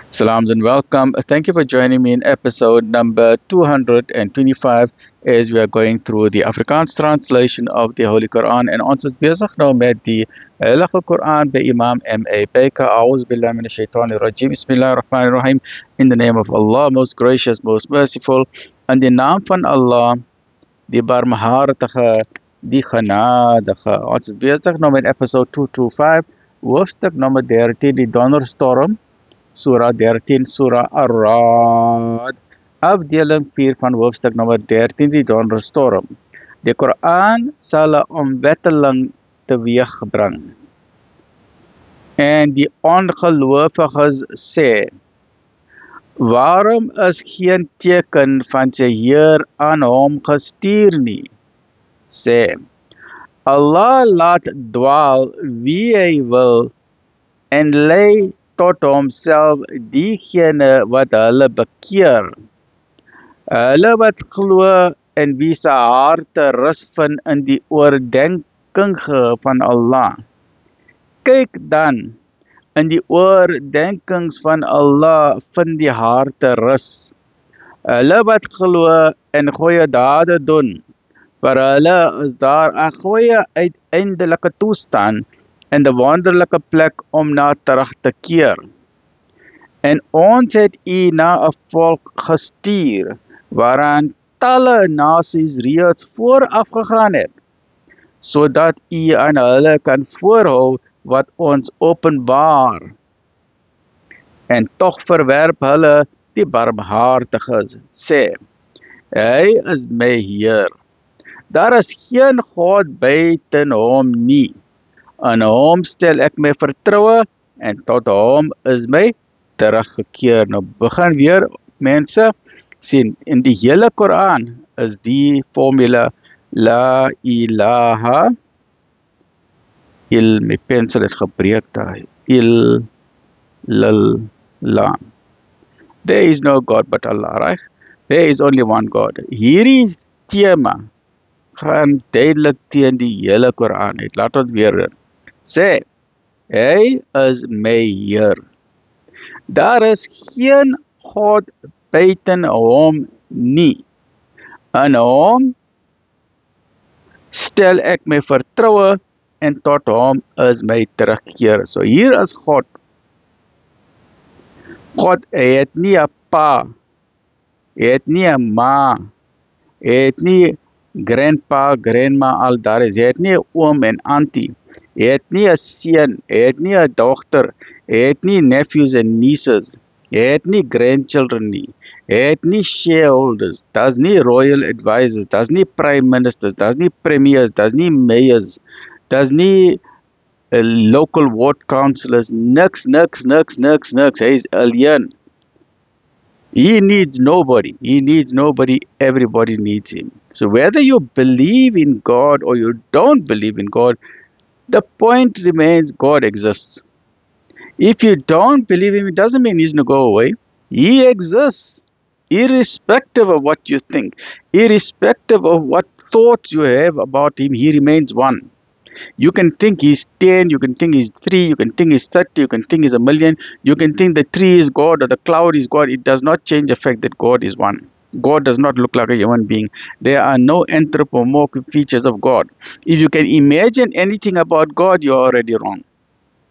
Salams and welcome. Thank you for joining me in episode number 225 as we are going through the Afrikaans translation of the Holy Quran. En ons is besig nou met die Heilige Quran by Imam M.A. Baker. A'udhu billahi minash shaitanir rajim. Bismillahir rahmanir rahim. In the name of Allah, most gracious, most merciful. In die naam van Allah, die barmhartige, die genadige. Ons is besig nou met episode 225, hoofstuk nummer 13, die donderstorm. Surah 13, Surah Ar-Ra'd, afdeling 4 van hoofstuk nummer 13, die donderstorm. Die Koran sal 'n omwenteling teweegbring. En die ongelowiges sê, waarom is geen teken van sy Heer aan hom gestuur nie? Sê, Allah laat dwaal wie hy wil en lei tot homself diegene wat hulle bekeer. Hulle wat glo en wie se harte rus vind in die oordenkinge van Allah. Kyk dan, in die oordenkings van Allah vind die harte rus. Hulle wat glo en goeie dade doen, vir hulle is daar 'n goeie uiteindelike toestand en 'n wonderlike plek om na terug te keer. En ons het u na 'n volk gestuur, waaraan talle nasies reeds vooraf gegaan het, sodat u aan hulle kan voorhou wat ons openbaar. En tog verwerp hulle die barmhartiges, sê, hy is my Heer. Daar is geen God buiten hom nie. Aan hom stel ek my vertroue en tot hom is my teruggekeer. Nou begin weer mense sien in die hele Koran is die formule La ilaha my pensel het gebreek daar. La. There is no God but Allah, right? There is only one God. Hierdie tema gaan duidelik teen die hele Koran uit. Laat ons weer sê, hy is my Heer. Daar is geen God buiten hom nie. In hom stel ek my vertroue en tot hom is my terugkeer. So hier is God. God, hy het nie 'n pa, hy het nie 'n ma, hy het nie grandpa, grandma, al daar is, hy het nie 'n oom en auntie. Hy het nie 'n seun, hy het nie 'n dogter, hy het nie nephews and nieces, hy het nie grandchildren nie, hy het nie shareholders, daar's nie royal advisors, daar's nie prime ministers, daar's nie premiers, daar's nie mayors, daar's nie local ward councillors, niks, hy is alien. He needs nobody, everybody needs him. So whether you believe in God or you don't believe in God, the point remains God exists. If you don't believe him, it doesn't mean he's going to go away. He exists, irrespective of what you think, irrespective of what thoughts you have about him, he remains one. You can think he's 10, you can think he's 3, you can think he's 30, you can think he's 1,000,000, you can think the tree is God or the cloud is God. It does not change the fact that God is one. God does not look like a human being. There are no anthropomorphic features of God. If you can imagine anything about God, you are already wrong.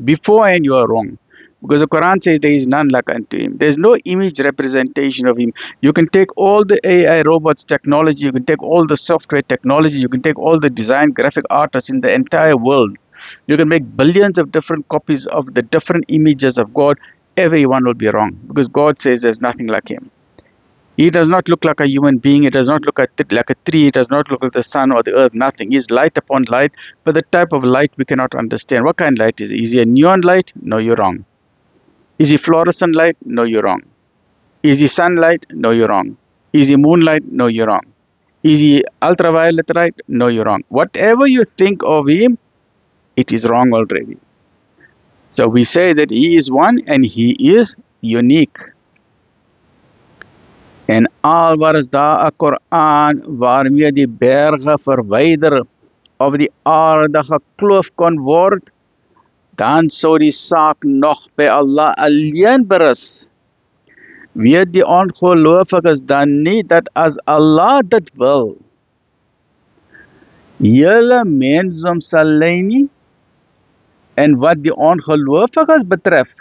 Beforehand, you are wrong. Because the Quran says there is none like unto him. There is no image representation of him. You can take all the AI robots technology, you can take all the software technology, you can take all the design graphic artists in the entire world. You can make billions of different copies of the different images of God. Everyone will be wrong. Because God says there's nothing like him. He does not look like a human being. He does not look like a tree. He does not look like the sun or the earth. Nothing. He is light upon light. But the type of light we cannot understand. What kind of light is he? Is he a neon light? No, you're wrong. Is he fluorescent light? No, you're wrong. Is he sunlight? No, you're wrong. Is he moonlight? No, you're wrong. Is he ultraviolet light? No, you're wrong. Whatever you think of him, it is wrong already. So we say that he is one and he is unique. En al wat is daar 'n Koran waarmee die berge verwyder of die aarde gekloof kon word, dan sou die saak nog by Allah alleen berus Weet die ongelowiges dan nie dat as Allah dit wil, hele mensdom sal lei nie? En wat die ongelowiges betref,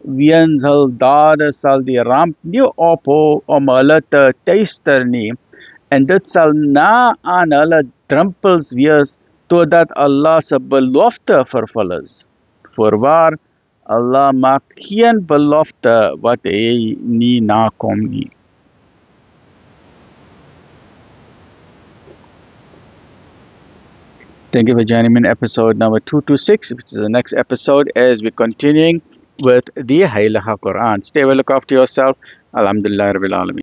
weens hul dade sal die ramp nie ophou om hulle te teister nie, en dit sal na aan hulle drempels wees, totdat Allah se belofte vervul is. Voorwaar, Allah maak geen belofte wat hy nie nakom nie. Thank you for joining me in episode number 226, which is the next episode as we're continuing with the Heilige Quran. Stay well, look after yourself. Alhamdulillah Rabbil Alameen.